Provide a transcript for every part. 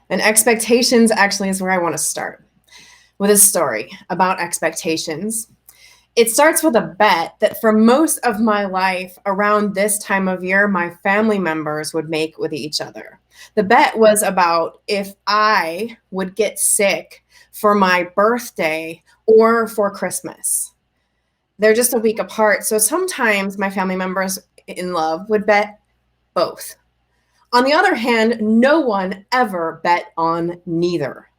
And expectations actually is where I want to start with a story about expectations. It starts with a bet that for most of my life, around this time of year, my family members would make with each other. The bet was about if I would get sick for my birthday or for Christmas. They're just a week apart. So sometimes my family members in love would bet both. On the other hand, no one ever bet on neither.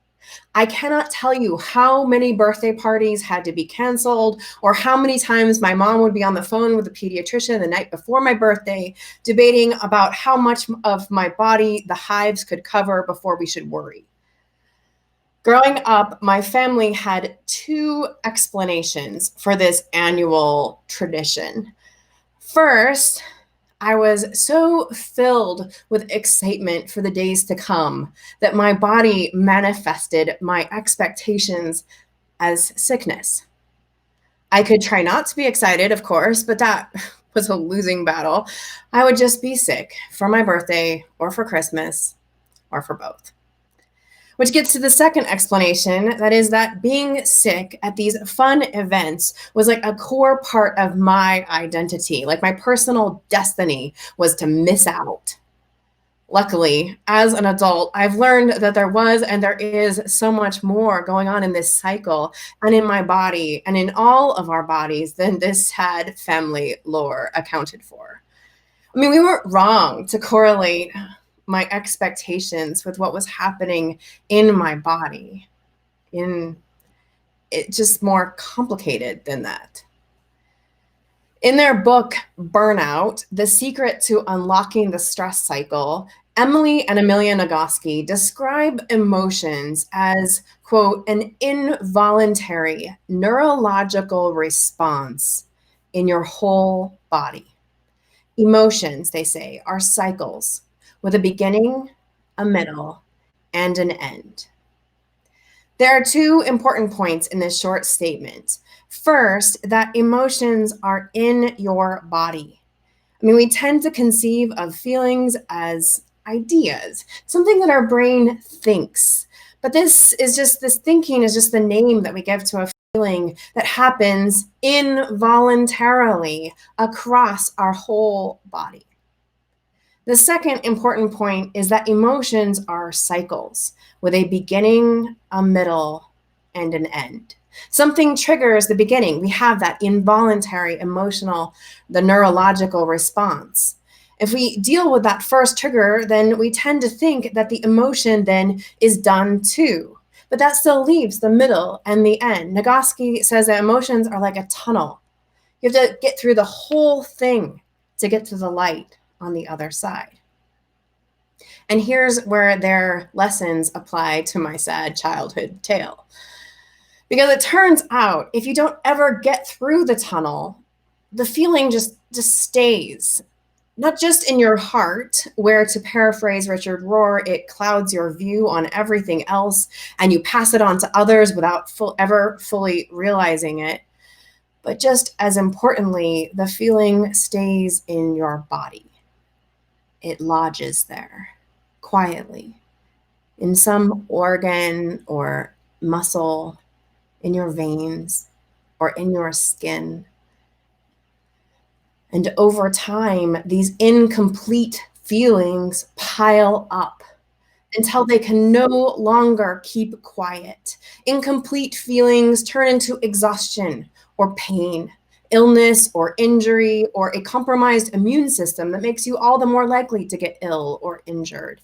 I cannot tell you how many birthday parties had to be canceled or how many times my mom would be on the phone with the pediatrician the night before my birthday, debating about how much of my body the hives could cover before we should worry. Growing up, my family had two explanations for this annual tradition. First, I was so filled with excitement for the days to come that my body manifested my expectations as sickness. I could try not to be excited, of course, but that was a losing battle. I would just be sick for my birthday or for Christmas or for both. Which gets to the second explanation, that is that being sick at these fun events was like a core part of my identity. Like my personal destiny was to miss out. Luckily, as an adult, I've learned that there was and there is so much more going on in this cycle and in my body and in all of our bodies than this sad family lore accounted for. I mean, we weren't wrong to correlate my expectations with what was happening in my body. It's just more complicated than that. In their book, Burnout, The Secret to Unlocking the Stress Cycle, Emily and Amelia Nagoski describe emotions as, quote, an involuntary neurological response in your whole body. Emotions, they say, are cycles with a beginning, a middle, and an end. There are two important points in this short statement. First, that emotions are in your body. I mean, we tend to conceive of feelings as ideas, something that our brain thinks. But this thinking is just the name that we give to a feeling that happens involuntarily across our whole body. The second important point is that emotions are cycles with a beginning, a middle, and an end. Something triggers the beginning. We have that involuntary emotional, the neurological response. If we deal with that first trigger, then we tend to think that the emotion then is done too. But that still leaves the middle and the end. Nagoski says that emotions are like a tunnel. You have to get through the whole thing to get to the light on the other side. And here's where their lessons apply to my sad childhood tale. Because it turns out if you don't ever get through the tunnel, the feeling just stays. Not just in your heart, where, to paraphrase Richard Rohr, it clouds your view on everything else and you pass it on to others without ever fully realizing it. But just as importantly, the feeling stays in your body. It lodges there quietly in some organ or muscle, in your veins or in your skin. And over time, these incomplete feelings pile up until they can no longer keep quiet. Incomplete feelings turn into exhaustion or pain, illness or injury, or a compromised immune system that makes you all the more likely to get ill or injured,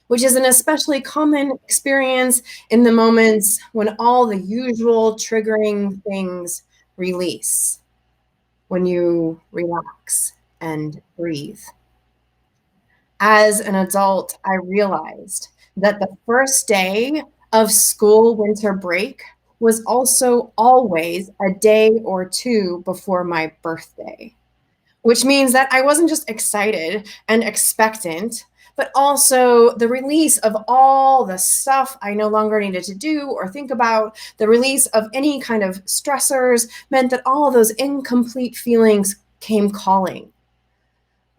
which is an especially common experience in the moments when all the usual triggering things release, when you relax and breathe. As an adult, I realized that the first day of school winter break was also always a day or two before my birthday, which means that I wasn't just excited and expectant, but also the release of all the stuff I no longer needed to do or think about, the release of any kind of stressors meant that all of those incomplete feelings came calling.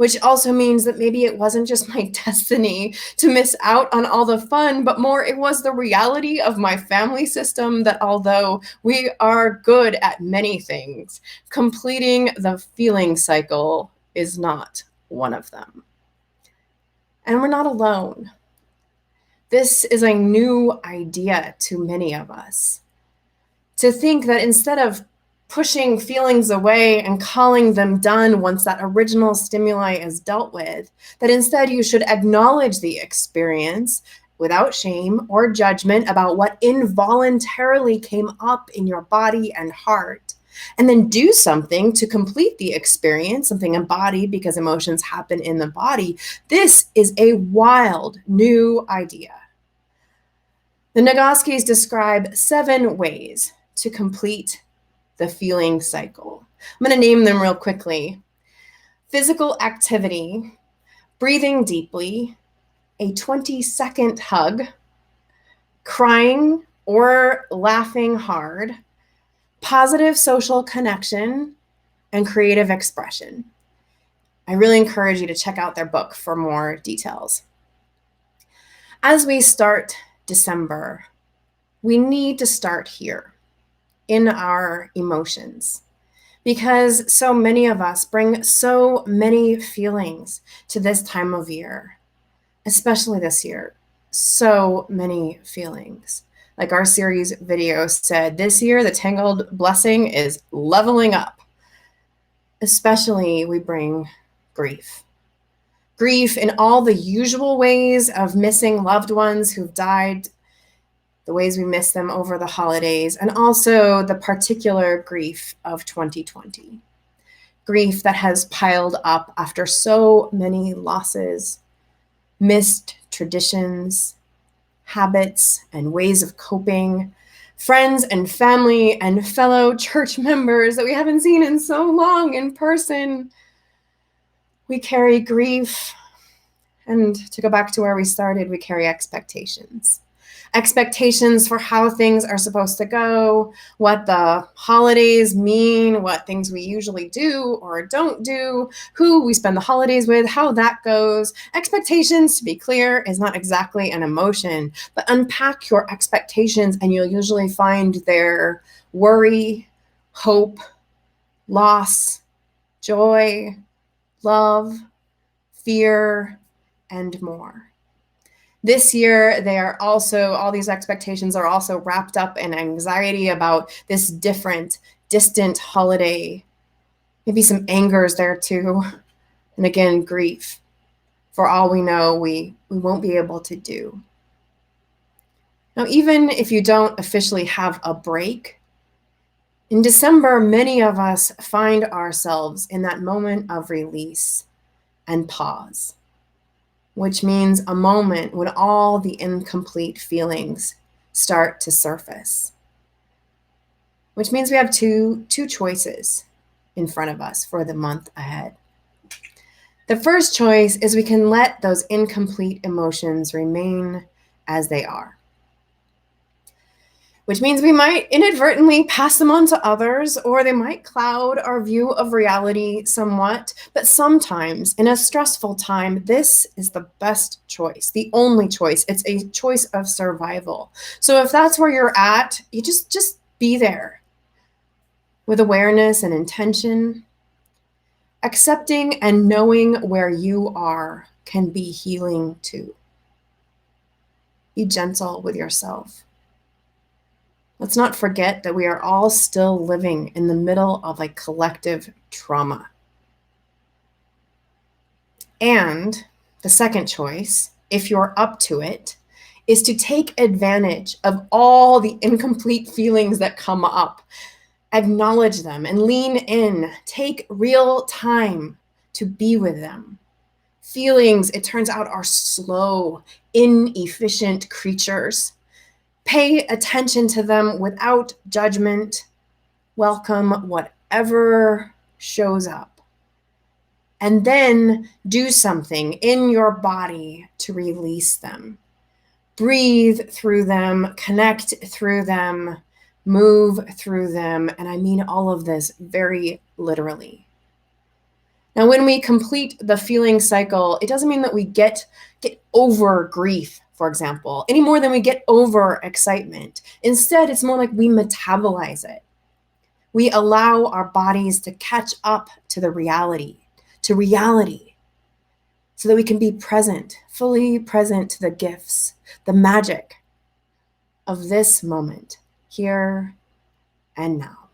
which also means that maybe it wasn't just my destiny to miss out on all the fun, but more it was the reality of my family system that although we are good at many things, completing the feeling cycle is not one of them. And we're not alone. This is a new idea to many of us. To think that instead of pushing feelings away and calling them done once that original stimuli is dealt with, that instead you should acknowledge the experience without shame or judgment about what involuntarily came up in your body and heart, and then do something to complete the experience, something embodied because emotions happen in the body. This is a wild new idea. The Nagoskis describe 7 ways to complete the feeling cycle. I'm going to name them real quickly. Physical activity, breathing deeply, a 20-second hug, crying or laughing hard, positive social connection, and creative expression. I really encourage you to check out their book for more details. As we start December, we need to start here in our emotions, because so many of us bring so many feelings to this time of year, especially this year. So many feelings. Like our series video said, this year the Tangled blessing is leveling up. Especially we bring grief. Grief in all the usual ways of missing loved ones who've died, the ways we miss them over the holidays, and also the particular grief of 2020. Grief that has piled up after so many losses, missed traditions, habits, and ways of coping, friends and family and fellow church members that we haven't seen in so long in person. We carry grief, and to go back to where we started, we carry expectations. Expectations for how things are supposed to go, what the holidays mean, what things we usually do or don't do, who we spend the holidays with, how that goes. Expectations, to be clear, is not exactly an emotion, but unpack your expectations and you'll usually find their worry, hope, loss, joy, love, fear, and more. This year, all these expectations are also wrapped up in anxiety about this different, distant holiday. Maybe some anger is there too. And again, grief. For all we know, we won't be able to do. Now, even if you don't officially have a break, in December, many of us find ourselves in that moment of release and pause, which means a moment when all the incomplete feelings start to surface, which means we have two choices in front of us for the month ahead. The first choice is we can let those incomplete emotions remain as they are, which means we might inadvertently pass them on to others, or they might cloud our view of reality somewhat. But sometimes in a stressful time, this is the best choice, the only choice. It's a choice of survival. So if that's where you're at, you just be there with awareness and intention. Accepting and knowing where you are can be healing too. Be gentle with yourself. Let's not forget that we are all still living in the middle of a collective trauma. And the second choice, if you're up to it, is to take advantage of all the incomplete feelings that come up. Acknowledge them and lean in. Take real time to be with them. Feelings, it turns out, are slow, inefficient creatures. Pay attention to them without judgment. Welcome whatever shows up. And then do something in your body to release them. Breathe through them, connect through them, move through them. And I mean all of this very literally. Now, when we complete the feeling cycle, it doesn't mean that we get over grief, for example, any more than we get over excitement. Instead, it's more like we metabolize it. We allow our bodies to catch up to reality, so that we can be present, fully present to the gifts, the magic of this moment, here and now.